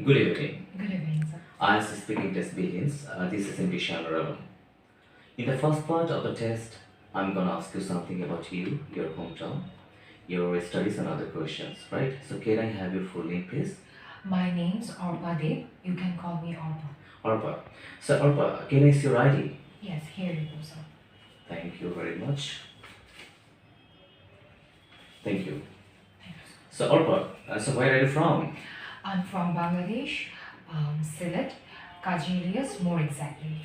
Good evening. Good evening, sir. Ielts Speaking test begins. This is English Honorable. In the first part of the test, I'm gonna ask you something about you, your hometown, your studies, and other questions, right? So can I have your full name, please? My name's Orpa Dev. You can call me Orpa. Arpa. So Arpa, can I see your ID? Yes, here you go, sir. Thank you very much. Thank you. Thank you, sir. So Arpa, so where are you from? I'm from Bangladesh, Sylhet, Kajilias, more exactly.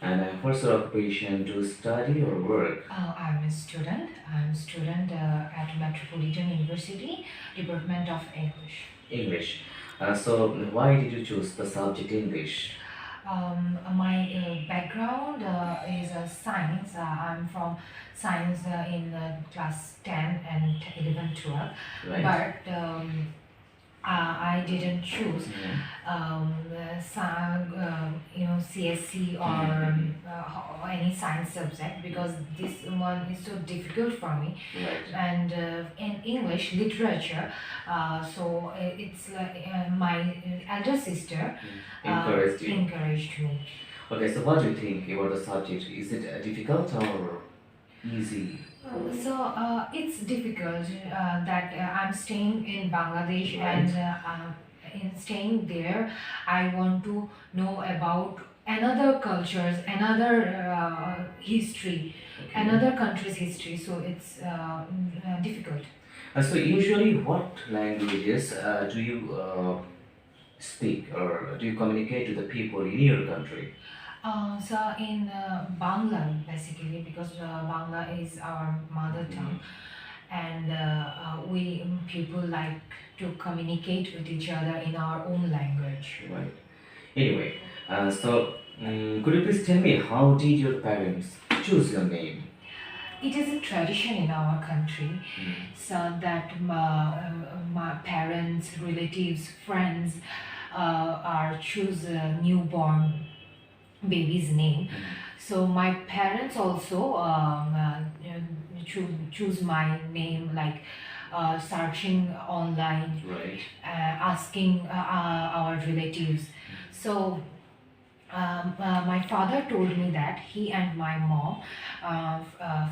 And what's your occupation? Do you study or work? I'm a student. I'm a student at Metropolitan University, Department of English. English. So why did you choose the subject English? My background is science. I'm from science in class 10 and 11, 12. Right. But I didn't choose Mhm. CSC or any science subject because this one is so difficult for me. Right. And in English literature, it's my elder sister Encouraged you. encouraged me. Okay, so what do you think about the subject? Is it difficult or easy? It's difficult that I'm staying in Bangladesh Right. and in staying there, I want to know about another cultures, another history, Okay. another country's history. So it's difficult. So usually, what languages do you speak or do you communicate to the people in your country? So in Bangla, basically, because Bangla is our mother tongue, and we people like to communicate with each other in our own language. Right. Anyway, could you please tell me how did your parents choose your name? It is a tradition in our country, so that my parents, relatives, friends are choose a newborn baby's name. So my parents also choose my name, like searching online, Right. asking our relatives. So my father told me that he and my mom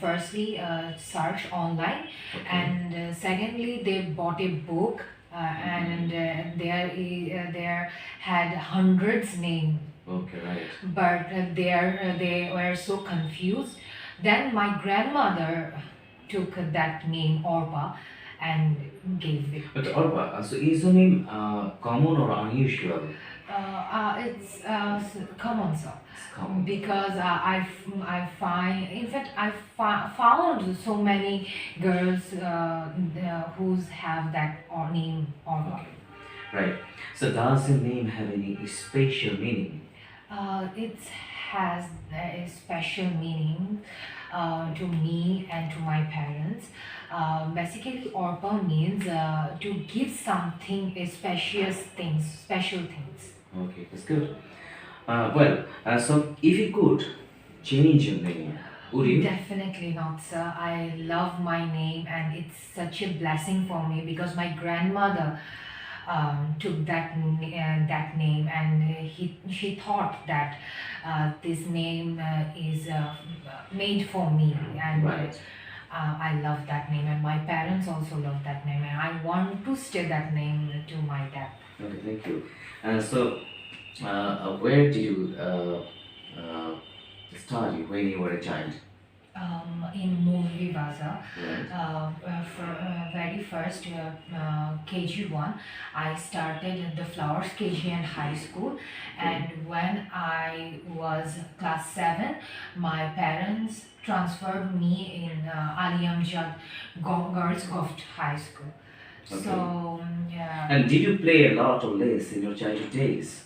firstly search online, Okay. and secondly they bought a book and there had hundreds name, Okay. Right. but they were so confused. Then my grandmother took that name Orpa and gave it. But Arpa, so is your name common or unusual? It's common, sir. It's common. Because I find, in fact, found so many girls who's have that name Orpa. Okay. Right. So does your name have any special meaning? It has a special meaning to me and to my parents. Basically, Orpa means to give something, a special things. Okay, that's good. So if you could change your name, would you? Definitely not, sir. I love my name, and it's such a blessing for me because my grandmother took that name, and she thought that this name is made for me, and Right. I love that name, and my parents also love that name, and I want to stay that name to my death. Okay, thank you. Where did you study when you were a child? In Zindabazar, Right. for very first KG1, I started in the Flowers KG and high school, and when I was class 7, my parents transferred me in Ali Amjad Girls Goft High School. Okay. So yeah. And did you play a lot or less in your childhood days?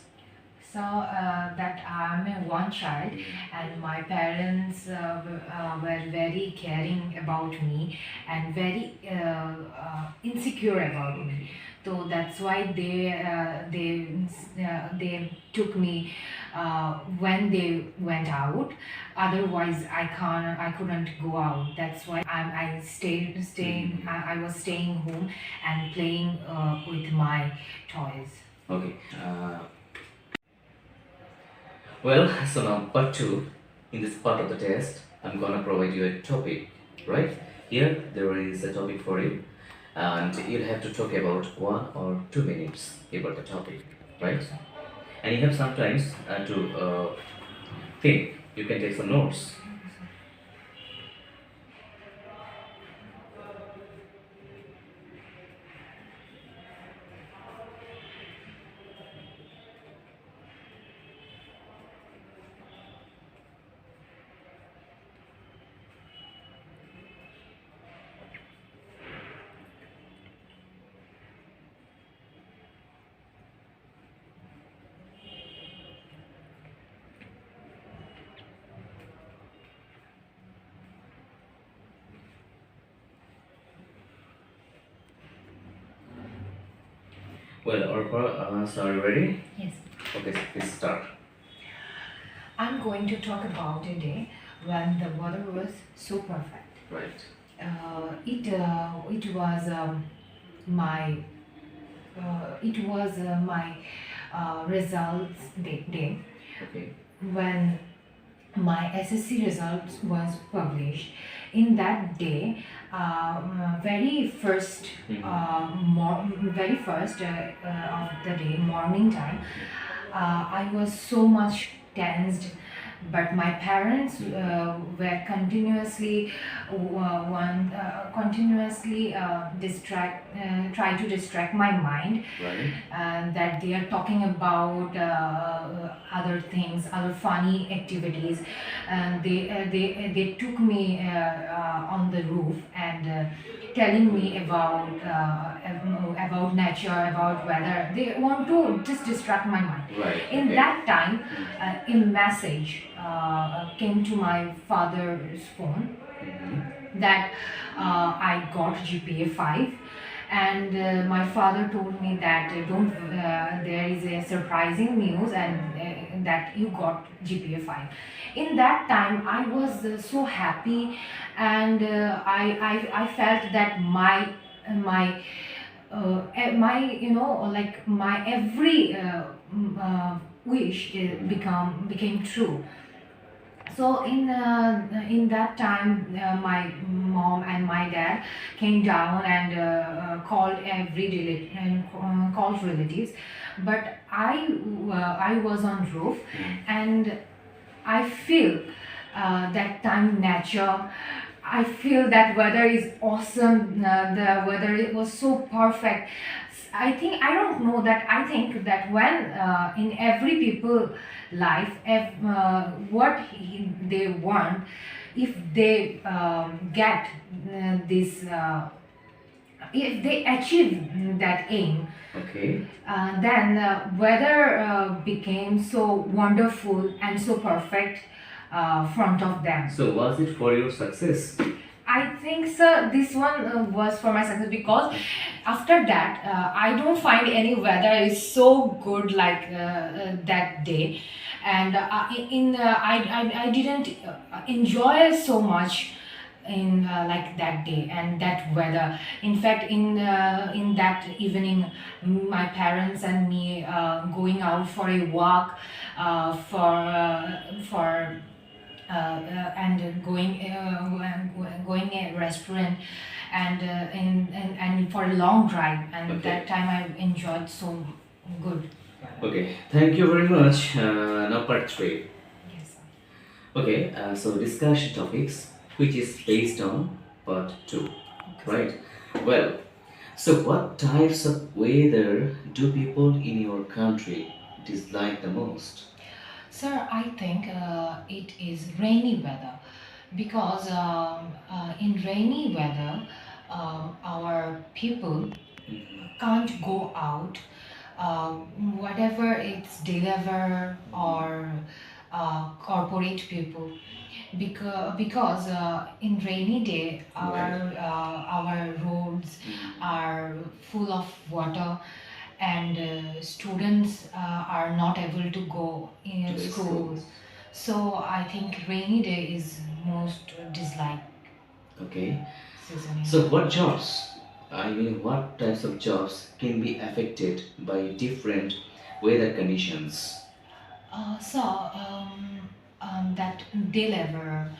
So that I'm a one child, and my parents were very caring about me and very insecure about me. So that's why they took me when they went out. Otherwise, I couldn't go out. That's why I was staying home and playing with my toys. Okay. Well, so now part two. In this part of the test, I'm gonna provide you a topic, right? Here, there is a topic for you, and you'll have to talk about 1 or 2 minutes about the topic, right? Yes, sir. And you have some times to think. You can take some notes. Well, Orpa, so are you ready? Yes. Okay, so please start. I'm going to talk about a day when the weather was so perfect. Right. It was my my results day Okay. when my SSC results was published. In that day, very first, very first of the day, morning time, I was so much tensed, but my parents were continuously try to distract my mind, Right. and that they are talking about other things, other funny activities, and they took me on the roof and telling me about nature, about weather. They want to just distract my mind. Right. In Okay. that time, a message came to my father's phone that I got GPA 5, and my father told me that don't there is a surprising news, and that you got GPA 5. In that time, I was so happy, and I felt that my like my every wish became true. So in that time, my mom and my dad came down and called relatives, but I was on roof, and I feel that time nature. I feel that weather is awesome. The weather it was so perfect. I don't know that. I think that when in every people life, what they want, if they get this, if they achieve that aim, Okay. then weather became so wonderful and so perfect front of them. So was it for your success? I think so. This one was for my success, because after that, I don't find any weather is so good like that day, and I didn't enjoy so much in like that day and that weather. In fact, in that evening, my parents and me going out for a walk, for and going a restaurant, and for a long drive, and Okay. that time I enjoyed so good. Okay. Thank you very much. Now part three. Yes, sir. Okay. So discussion topics, which is based on part two, Okay, sir. right? Well, so what types of weather do people in your country dislike the most? Sir, I think it is rainy weather, because in rainy weather, our people can't go out. Whatever it's deliver or corporate people, because in rainy day our roads are full of water, and students are not able to go in To the school. schools. So I think rainy day is most disliked Okay. season. So what jobs I mean, what types of jobs can be affected by different weather conditions? That day laborer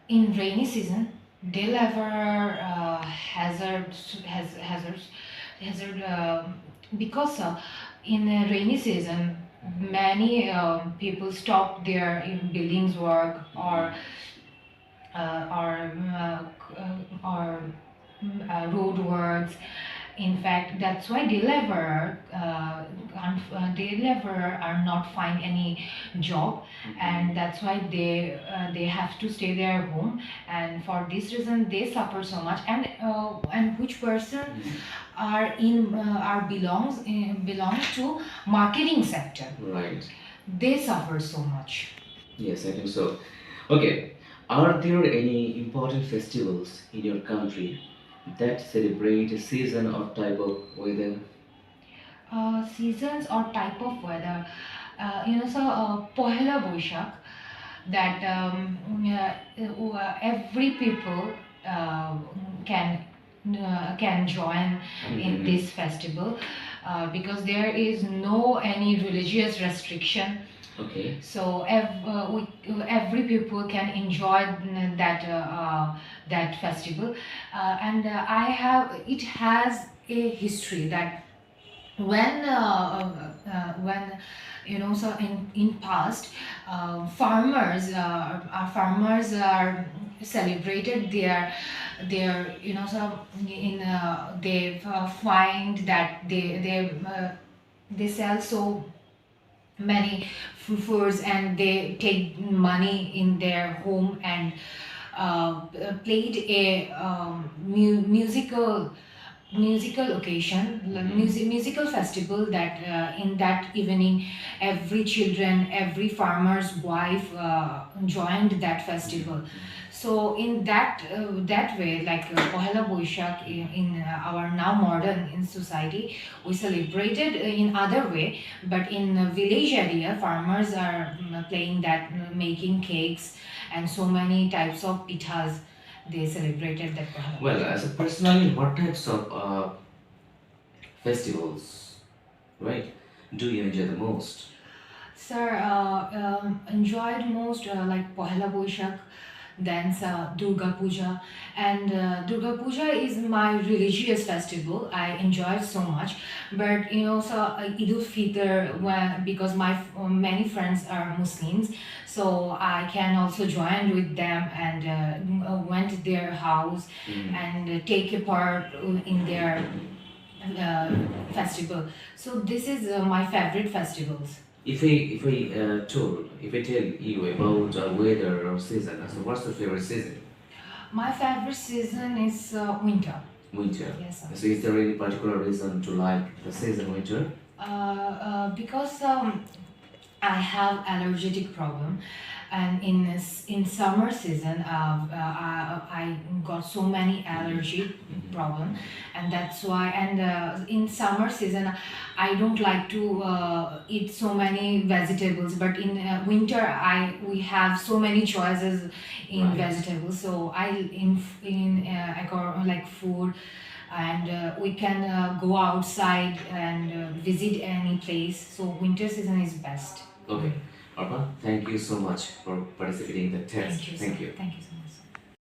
in rainy season, day laborer hazard because in rainy season many people stop their buildings work or road works. In fact, that's why deliverer are not find any job, and that's why they have to stay their home, and for this reason they suffer so much. And which person are belongs to marketing sector, Right. they suffer so much. Yes, I think so. Okay. Are there any important festivals in your country that celebrate a season or type of weather? Seasons or type of weather. Pohela Boishak, that every people uh, can can join in this festival because there is no any religious restriction. Okay. So every people can enjoy that festival, and I have it has a history that when in past farmers are celebrated their in they find that they sell so many foods and they take money in their home and played a musical occasion, musical festival, that in that evening every children, every farmer's wife joined that festival. So in that way, like Pohela Boishak in our now modern in society, we celebrated in other way, but in village area, farmers are playing that, making cakes and so many types of pithas. They celebrated that Pohela Well, Boishak. as a personally, what types of festivals, right, do you enjoy the most? Sir, enjoyed most like Pohela Boishak, then Durga Puja. And Durga Puja is my religious festival. I enjoy it so much. But Eid Fitr, because my many friends are Muslims, so I can also join with them and went to their house and take a part in their festival. So this is my favorite festivals. If I tell you about weather or season, so what's your favorite season? My favorite season is winter. Winter. Yes, sir. So is there any particular reason to like the season winter? Because I have allergic problem, and in summer season, I got so many allergy problem, and that's why. And in summer season, I don't like to eat so many vegetables. But in winter, we have so many choices in Right. vegetables. So I got like food, and we can go outside and visit any place. So winter season is best. Okay. Arpa, thank you so much for participating in the test. Thank you, sir. Thank you. Thank you so much, sir.